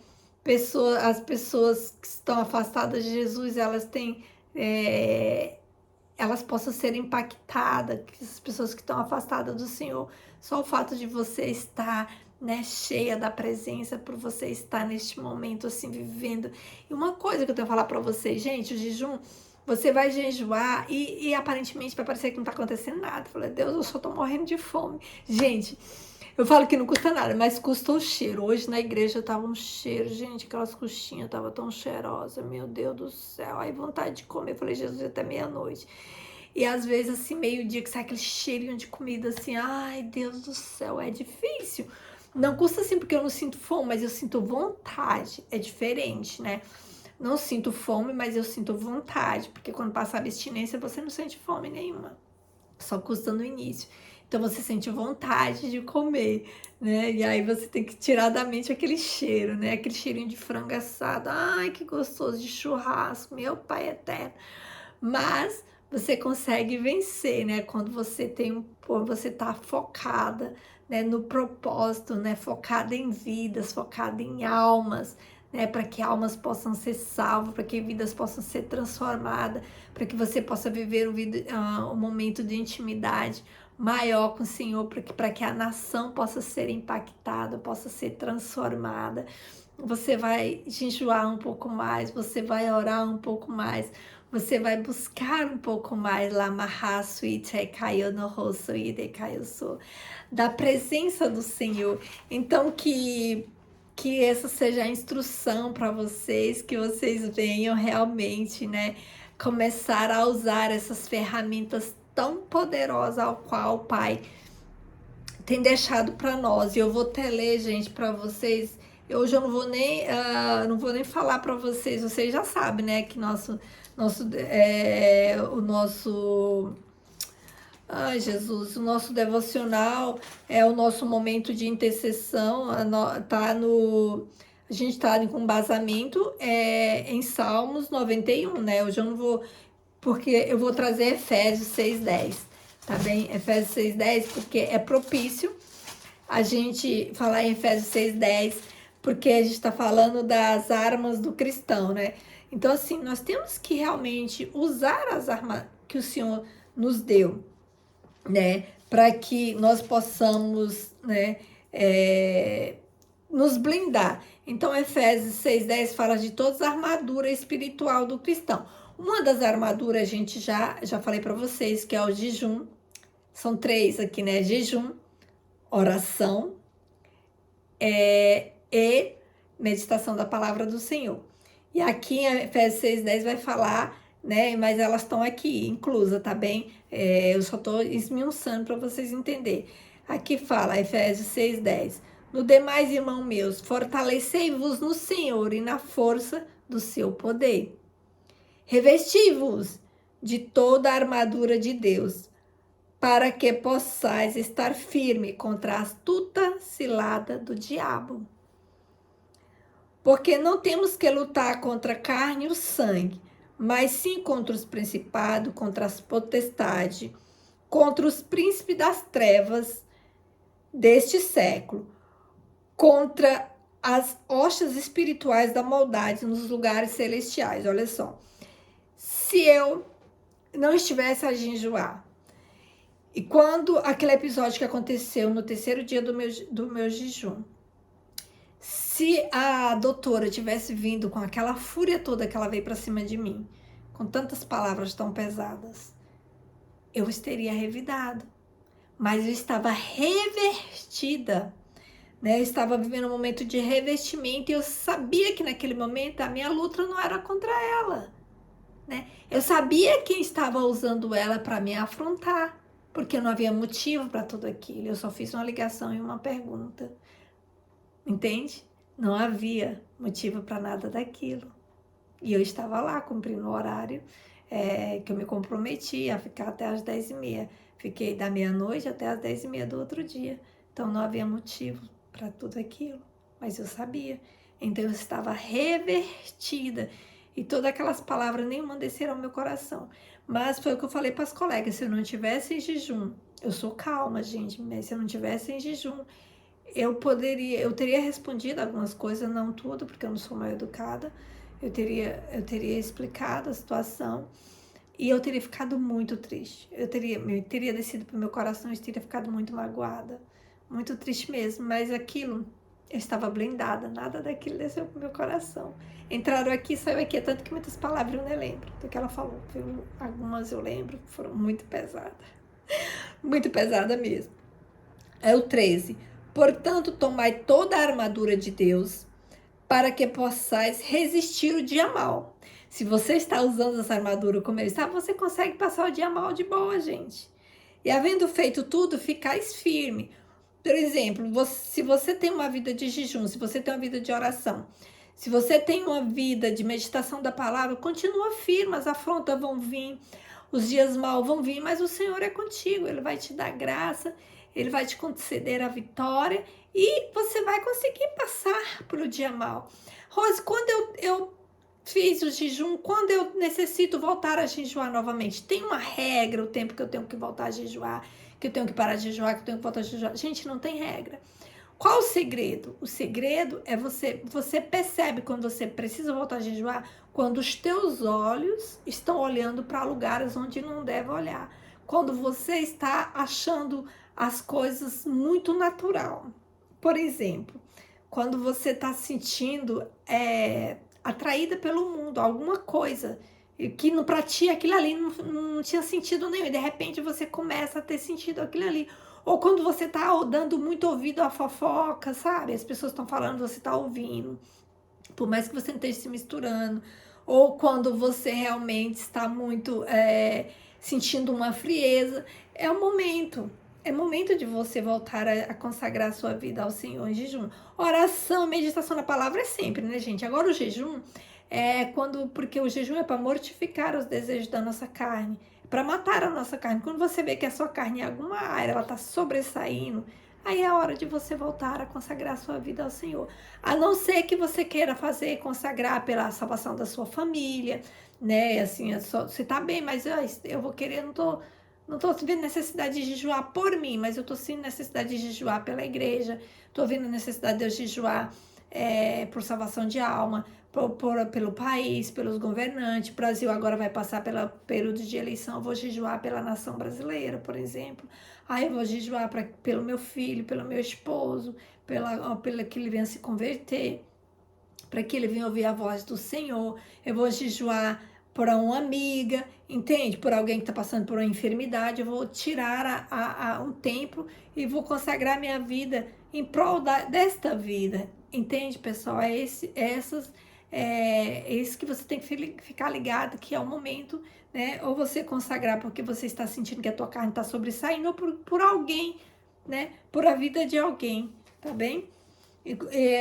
As pessoas que estão afastadas de Jesus, elas possam ser impactadas, que as pessoas que estão afastadas do Senhor, só o fato de você estar, né, cheia da presença, por você estar neste momento assim vivendo. E uma coisa que eu tenho que falar para vocês, gente, o jejum, você vai jejuar e aparentemente vai parecer que não tá acontecendo nada. Eu falei, Deus, eu só tô morrendo de fome. Gente, eu falo que não custa nada, mas custa o cheiro. Hoje na igreja tava um cheiro, gente, aquelas coxinhas tava tão cheirosa, meu Deus do céu. Aí vontade de comer, eu falei, Jesus, até meia-noite. E às vezes assim, meio-dia que sai aquele cheirinho de comida assim, ai, Deus do céu, é difícil. Não custa assim porque eu não sinto fome, mas eu sinto vontade. É diferente, né? Não sinto fome, mas eu sinto vontade, porque quando passa a abstinência você não sente fome nenhuma, só custa no início. Então você sente vontade de comer, né? E aí você tem que tirar da mente aquele cheiro, né? Aquele cheirinho de frango assado, ai que gostoso, de churrasco, meu pai eterno. Mas você consegue vencer, né? Quando você tá focada, né, no propósito, né? Focada em vidas, focada em almas, né, para que almas possam ser salvas, para que vidas possam ser transformadas, para que você possa viver um momento de intimidade maior com o Senhor, para que a nação possa ser impactada, possa ser transformada. Você vai jejuar um pouco mais, você vai orar um pouco mais, você vai buscar um pouco mais lá, da presença do Senhor. Então que essa seja a instrução para vocês, que vocês venham realmente, né, começar a usar essas ferramentas tão poderosas ao qual o Pai tem deixado para nós. E eu vou até ler, gente, para vocês. Hoje eu não vou nem falar para vocês. Vocês já sabem, né, que o nosso Ai, Jesus, o nosso devocional é o nosso momento de intercessão, a gente está com embasamento em Salmos 91, né? Hoje eu não vou, porque eu vou trazer Efésios 6:10, tá bem? Efésios 6:10, porque é propício a gente falar em Efésios 6:10, porque a gente está falando das armas do cristão, né? Então, assim, nós temos que realmente usar as armas que o Senhor nos deu, né, para que nós possamos, né, nos blindar. Então, Efésios 6:10 fala de toda a armadura espiritual do cristão. Uma das armaduras, a gente já falei para vocês, que é o jejum. São 3 aqui, né? Jejum, oração e meditação da palavra do Senhor. E aqui em Efésios 6:10 vai falar, né? Mas elas estão aqui inclusas, tá bem? Eu só estou esmiuçando para vocês entenderem. Aqui fala, Efésios 6:10. No demais, irmãos meus, fortalecei-vos no Senhor e na força do seu poder. Revesti-vos de toda a armadura de Deus, para que possais estar firme contra a astuta cilada do diabo. Porque não temos que lutar contra a carne e o sangue, mas sim contra os principados, contra as potestades, contra os príncipes das trevas deste século, contra as hostes espirituais da maldade nos lugares celestiais. Olha só, se eu não estivesse a jejuar, e quando aquele episódio que aconteceu no terceiro dia do meu jejum, se a doutora tivesse vindo com aquela fúria toda que ela veio para cima de mim, com tantas palavras tão pesadas, eu teria revidado. Mas eu estava revertida, né? Eu estava vivendo um momento de revestimento e eu sabia que naquele momento a minha luta não era contra ela, né? Eu sabia quem estava usando ela para me afrontar, porque não havia motivo para tudo aquilo. Eu só fiz uma ligação e uma pergunta, entende? Não havia motivo para nada daquilo. E eu estava lá cumprindo o horário que eu me comprometi a ficar até as 10h30. Fiquei da meia-noite até as 10h30 do outro dia. Então não havia motivo para tudo aquilo. Mas eu sabia. Então eu estava revertida. E todas aquelas palavras nenhuma desceram ao meu coração. Mas foi o que eu falei para as colegas. Se eu não tivesse em jejum, eu sou calma, gente, mas se eu não tivesse em jejum, eu teria respondido algumas coisas, não tudo, porque eu não sou mal educada. Eu teria explicado a situação e eu teria ficado muito triste. Eu teria descido para o meu coração e teria ficado muito magoada, muito triste mesmo. Mas aquilo, eu estava blindada, nada daquilo desceu para o meu coração. Entraram aqui, saiu aqui, tanto que muitas palavras eu nem lembro do que ela falou. Algumas eu lembro, foram muito pesadas, muito pesada mesmo. É o 13. Portanto, tomai toda a armadura de Deus, para que possais resistir o dia mal. Se você está usando essa armadura como ele está, você consegue passar o dia mal de boa, gente. E havendo feito tudo, ficais firme. Por exemplo, se você tem uma vida de jejum, se você tem uma vida de oração, se você tem uma vida de meditação da palavra, continua firme, as afrontas vão vir, os dias mal vão vir, mas o Senhor é contigo, Ele vai te dar graça, Ele vai te conceder a vitória e você vai conseguir passar pelo dia mal. Rose, quando eu fiz o jejum, quando eu necessito voltar a jejuar novamente, tem uma regra, o tempo que eu tenho que voltar a jejuar, que eu tenho que parar de jejuar, que eu tenho que voltar a jejuar? Gente, não tem regra. Qual o segredo? O segredo é você percebe quando você precisa voltar a jejuar, quando os teus olhos estão olhando para lugares onde não deve olhar. Quando você está achando as coisas muito natural. Por exemplo, quando você está sentindo atraída pelo mundo, alguma coisa que para ti aquilo ali não tinha sentido nenhum, e de repente você começa a ter sentido aquilo ali. Ou quando você tá dando muito ouvido à fofoca, sabe? As pessoas estão falando, você tá ouvindo, por mais que você não esteja se misturando. Ou quando você realmente está muito sentindo uma frieza, é o momento. É momento de você voltar a consagrar a sua vida ao Senhor em jejum. Oração, meditação na palavra é sempre, né, gente? Agora o jejum porque o jejum é para mortificar os desejos da nossa carne, para matar a nossa carne. Quando você vê que a sua carne em alguma área ela está sobressaindo, aí é hora de você voltar a consagrar a sua vida ao Senhor. A não ser que você queira consagrar pela salvação da sua família, né? Assim, você tá bem, mas eu vou querer, não tô vendo necessidade de jejuar por mim, mas eu tô sentindo necessidade de jejuar pela igreja, tô vendo necessidade de eu jejuar por salvação de alma, pelo país, pelos governantes. O Brasil agora vai passar pelo período de eleição, eu vou jejuar pela nação brasileira, por exemplo. Aí eu vou jejuar pelo meu filho, pelo meu esposo, pela que ele venha se converter, para que ele venha ouvir a voz do Senhor. Eu vou jejuar por uma amiga, entende? Por alguém que está passando por uma enfermidade. Eu vou tirar um tempo e vou consagrar minha vida em prol desta vida. Entende, pessoal? É isso que você tem que ficar ligado, que é o momento, né? Ou você consagrar porque você está sentindo que a tua carne está sobressaindo, ou por alguém, né? Por a vida de alguém, tá bem?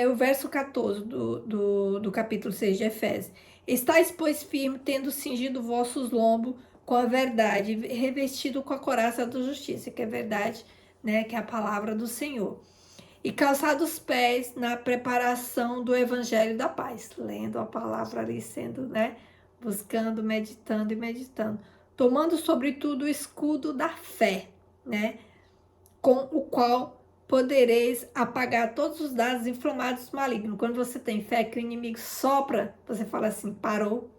O verso 14 do capítulo 6 de Efésios. Estais, pois, firme, tendo cingido vossos lombos com a verdade, revestido com a couraça da justiça, que é verdade, né, que é a palavra do Senhor. E calçado os pés na preparação do evangelho da paz, lendo a palavra ali, sendo, né, buscando, meditando e meditando. Tomando sobretudo o escudo da fé, né, com o qual podereis apagar todos os dados inflamados malignos. Quando você tem fé que o inimigo sopra, você fala assim, parou,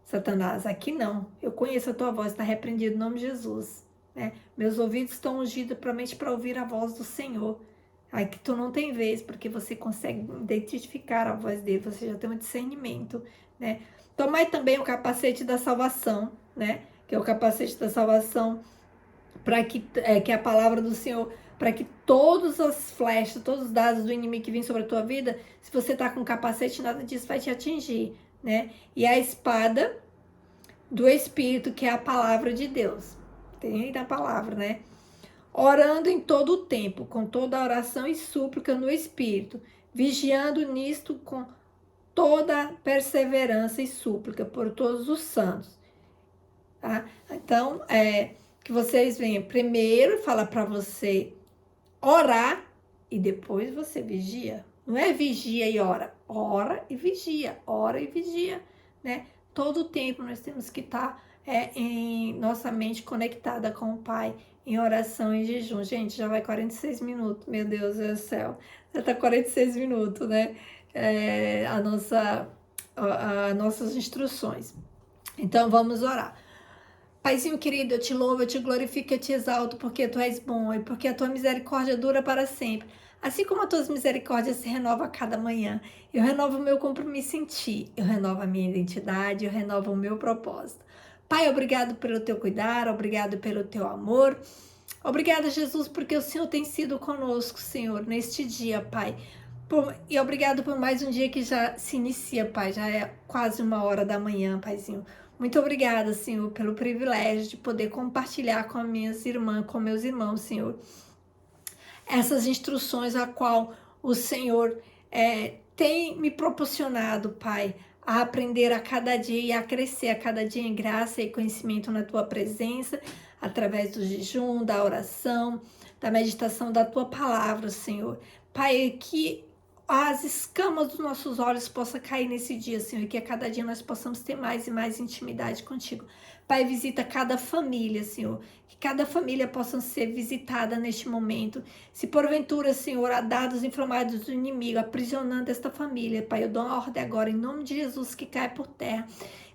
Satanás, aqui não. Eu conheço a tua voz, está repreendido em nome de Jesus. Né? Meus ouvidos estão ungidos para ouvir a voz do Senhor. Aqui tu não tem vez, porque você consegue identificar a voz dele, você já tem um discernimento, né? Tomai também o capacete da salvação, né? Que é o capacete da salvação, para que é a palavra do Senhor, para que todas as flechas, todos os dados do inimigo que vêm sobre a tua vida, se você tá com capacete, nada disso vai te atingir, né? E a espada do Espírito, que é a palavra de Deus. Tem na palavra, né? Orando em todo o tempo, com toda oração e súplica no Espírito, vigiando nisto com toda perseverança e súplica por todos os santos. Tá? Então, que vocês venham primeiro falar para você orar e depois você vigia. Não é vigia e ora, ora e vigia, né? Todo o tempo nós temos que estar em nossa mente conectada com o Pai, em oração e jejum. Gente, já vai 46 minutos, meu Deus do céu. Já tá 46 minutos, né? As nossas instruções. Então, vamos orar. Paizinho querido, eu te louvo, eu te glorifico, eu te exalto, porque tu és bom e porque a tua misericórdia dura para sempre. Assim como as tuas misericórdias se renovam a cada manhã, eu renovo o meu compromisso em ti, eu renovo a minha identidade, eu renovo o meu propósito. Pai, obrigado pelo teu cuidar, obrigado pelo teu amor. Obrigada, Jesus, porque o Senhor tem sido conosco, Senhor, neste dia, Pai. E obrigado por mais um dia que já se inicia, Pai. Já é quase 1h da manhã, Paizinho. Muito obrigada, Senhor, pelo privilégio de poder compartilhar com as minhas irmãs, com meus irmãos, Senhor, essas instruções a qual o Senhor tem me proporcionado, Pai, a aprender a cada dia e a crescer a cada dia em graça e conhecimento na Tua presença, através do jejum, da oração, da meditação da Tua palavra, Senhor. Pai, que as escamas dos nossos olhos possam cair nesse dia, Senhor, e que a cada dia nós possamos ter mais e mais intimidade contigo. Pai, visita cada família, Senhor, que cada família possa ser visitada neste momento. Se porventura, Senhor, há dados inflamados do inimigo aprisionando esta família, Pai, eu dou uma ordem agora, em nome de Jesus, que cai por terra.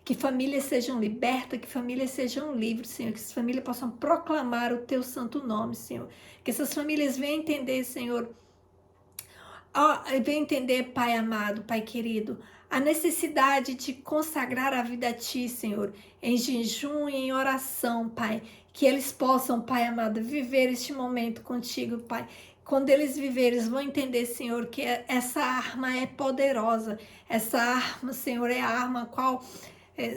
Que famílias sejam libertas, que famílias sejam livres, Senhor, que essas famílias possam proclamar o Teu santo nome, Senhor. Que essas famílias venham entender, Senhor, vem entender, Pai amado, Pai querido, a necessidade de consagrar a vida a Ti, Senhor, em jejum e em oração, Pai, que eles possam, Pai amado, viver este momento contigo, Pai. Quando eles viverem, eles vão entender, Senhor, que essa arma é poderosa, essa arma, Senhor, é a arma qual,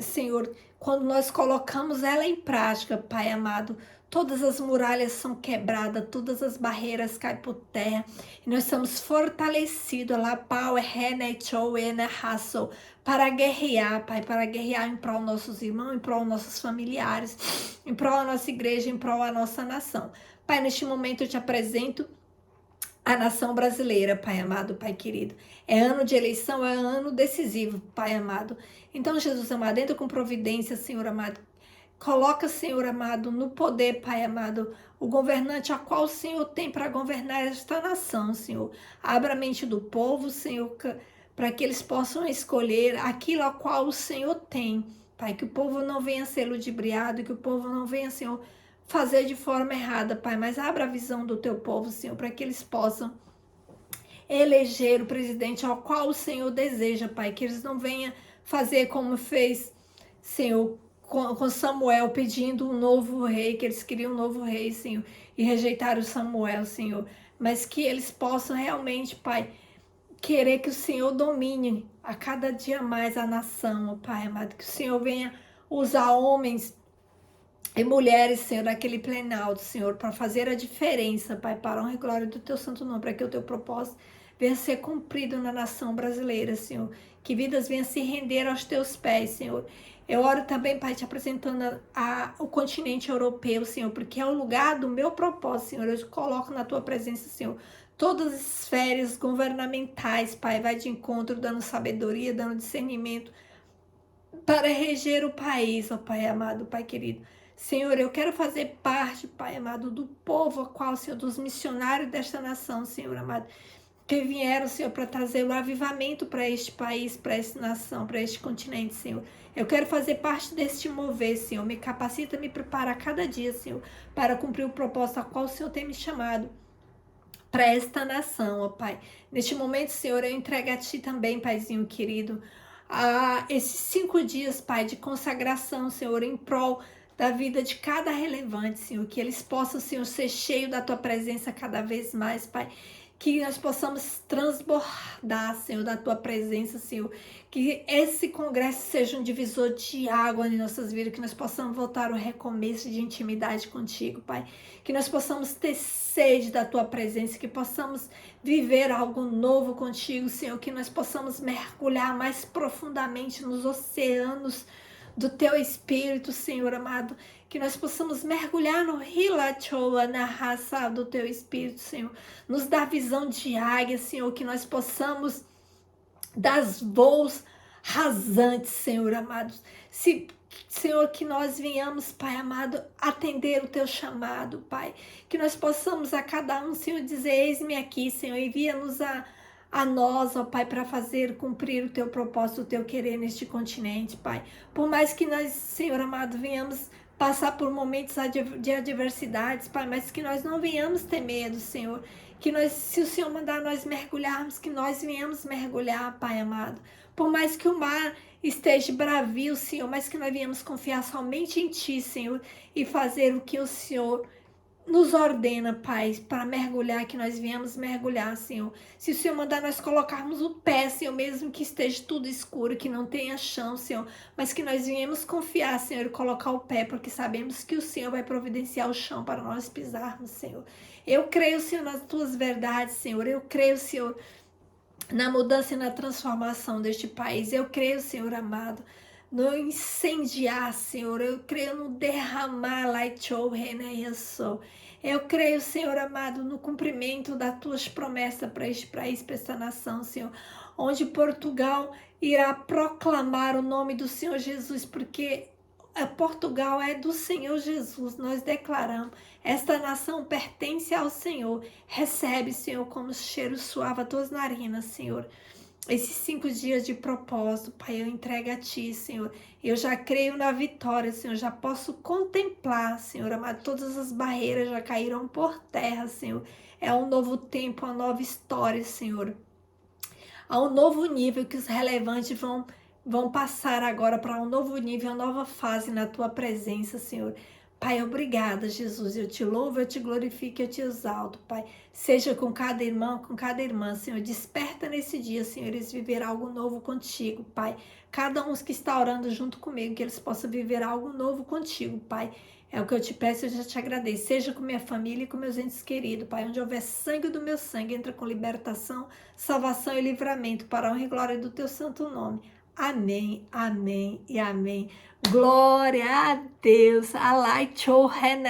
Senhor, quando nós colocamos ela em prática, Pai amado, todas as muralhas são quebradas, todas as barreiras caem por terra. E nós somos fortalecidos lá, para guerrear, Pai, para guerrear em prol dos nossos irmãos, em prol dos nossos familiares, em prol da nossa igreja, em prol da nossa nação. Pai, neste momento eu te apresento a nação brasileira, Pai amado, Pai querido. É ano de eleição, é ano decisivo, Pai amado. Então, Jesus amado, entra com providência, Senhor amado. Coloca, Senhor amado, no poder, Pai amado, o governante a qual o Senhor tem para governar esta nação, Senhor. Abra a mente do povo, Senhor, para que eles possam escolher aquilo a qual o Senhor tem. Pai, que o povo não venha ser ludibriado, que o povo não venha, Senhor, fazer de forma errada, Pai. Mas abra a visão do teu povo, Senhor, para que eles possam eleger o presidente ao qual o Senhor deseja, Pai. Que eles não venham fazer como fez, Senhor, com Samuel, pedindo um novo rei, que eles queriam um novo rei, Senhor, e rejeitaram Samuel, Senhor. Mas que eles possam realmente, Pai, querer que o Senhor domine a cada dia mais a nação, Pai amado. Que o Senhor venha usar homens e mulheres, Senhor, daquele planalto, Senhor, para fazer a diferença, Pai, para a honra e glória do Teu santo nome, para que o Teu propósito venha ser cumprido na nação brasileira, Senhor. Que vidas venham se render aos Teus pés, Senhor. Eu oro também, Pai, te apresentando o continente europeu, Senhor, porque é o lugar do meu propósito, Senhor. Eu te coloco na tua presença, Senhor. Todas as esferas governamentais, Pai, vai de encontro, dando sabedoria, dando discernimento para reger o país, ó Pai amado, Pai querido. Senhor, eu quero fazer parte, Pai amado, do povo, a qual, Senhor, dos missionários desta nação, Senhor amado, que vieram, Senhor, para trazer o avivamento para este país, para esta nação, para este continente, Senhor. Eu quero fazer parte deste mover, Senhor. Me capacita, me prepara a cada dia, Senhor, para cumprir o propósito a qual o Senhor tem me chamado para esta nação, ó Pai. Neste momento, Senhor, eu entrego a Ti também, Paizinho querido, esses 5 dias, Pai, de consagração, Senhor, em prol da vida de cada relevante, Senhor, que eles possam, Senhor, ser cheios da Tua presença cada vez mais, Pai, que nós possamos transbordar, Senhor, da Tua presença, Senhor, que esse congresso seja um divisor de água em nossas vidas, que nós possamos voltar ao recomeço de intimidade contigo, Pai, que nós possamos ter sede da Tua presença, que possamos viver algo novo contigo, Senhor, que nós possamos mergulhar mais profundamente nos oceanos do Teu Espírito, Senhor amado, que nós possamos mergulhar no Hilachoa, na raça do Teu Espírito, Senhor, nos dá visão de águia, Senhor, que nós possamos dar voos rasantes, Senhor amado, Senhor, que nós venhamos, Pai amado, atender o Teu chamado, Pai, que nós possamos a cada um, Senhor, dizer, eis-me aqui, Senhor, envia-nos a nós, ó Pai, para fazer, cumprir o Teu propósito, o Teu querer neste continente, Pai. Por mais que nós, Senhor amado, venhamos passar por momentos de adversidades, Pai, mas que nós não venhamos ter medo, Senhor. Que nós, se o Senhor mandar nós mergulharmos, que nós venhamos mergulhar, Pai amado. Por mais que o mar esteja bravio, Senhor, mas que nós venhamos confiar somente em Ti, Senhor, e fazer o que o Senhor nos ordena, Pai, para mergulhar, que nós viemos mergulhar, Senhor. Se o Senhor mandar nós colocarmos o pé, Senhor, mesmo que esteja tudo escuro, que não tenha chão, Senhor, mas que nós viemos confiar, Senhor, e colocar o pé, porque sabemos que o Senhor vai providenciar o chão para nós pisarmos, Senhor. Eu creio, Senhor, nas Tuas verdades, Senhor. Eu creio, Senhor, na mudança e na transformação deste país. Eu creio, Senhor amado, no incendiar, Senhor. Eu creio no derramar, eu creio, Senhor amado, no cumprimento das Tuas promessas para este país, para esta nação, Senhor, onde Portugal irá proclamar o nome do Senhor Jesus, porque Portugal é do Senhor Jesus. Nós declaramos, esta nação pertence ao Senhor. Recebe, Senhor, como cheiro suave a Tuas narinas, Senhor. Esses 5 dias de propósito, Pai, eu entrego a Ti, Senhor. Eu já creio na vitória, Senhor. Já posso contemplar, Senhor amado. Todas as barreiras já caíram por terra, Senhor. É um novo tempo, uma nova história, Senhor. Há um novo nível que os relevantes vão passar agora para um novo nível, uma nova fase na Tua presença, Senhor. Pai, obrigada, Jesus. Eu Te louvo, eu Te glorifico, eu Te exalto, Pai. Seja com cada irmão, com cada irmã, Senhor. Desperta nesse dia, Senhor, eles viver algo novo contigo, Pai. Cada um que está orando junto comigo, que eles possam viver algo novo contigo, Pai. É o que eu Te peço, eu já Te agradeço. Seja com minha família e com meus entes queridos, Pai. Onde houver sangue do meu sangue, entra com libertação, salvação e livramento, para a honra e glória do Teu santo nome. Amém, amém e amém. Glória a Deus. Aleluia.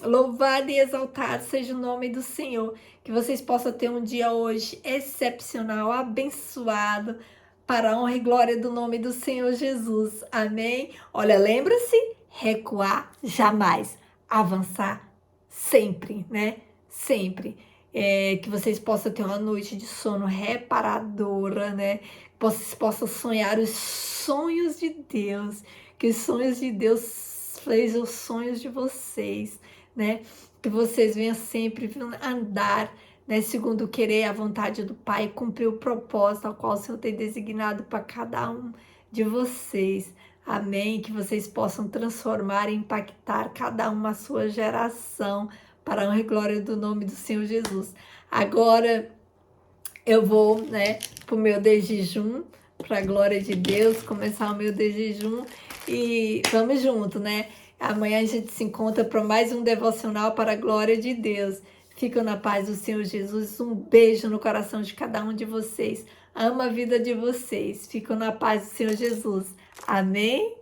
Louvado e exaltado seja o nome do Senhor. Que vocês possam ter um dia hoje excepcional, abençoado, para a honra e glória do nome do Senhor Jesus. Amém. Olha, lembra-se, recuar jamais, avançar sempre, né? Sempre. Que vocês possam ter uma noite de sono reparadora, né? Que vocês possam sonhar os sonhos de Deus, que os sonhos de Deus sejam os sonhos de vocês, né? Que vocês venham sempre andar, né, segundo o querer, a vontade do Pai, cumprir o propósito ao qual o Senhor tem designado para cada um de vocês. Amém? Que vocês possam transformar e impactar cada uma a sua geração, para a honra e glória do nome do Senhor Jesus. Agora eu vou, né, para o meu de jejum, para a glória de Deus, começar o meu de jejum e vamos junto, né? Amanhã a gente se encontra para mais um devocional para a glória de Deus. Fico na paz do Senhor Jesus. Um beijo no coração de cada um de vocês. Amo a vida de vocês. Fico na paz do Senhor Jesus. Amém?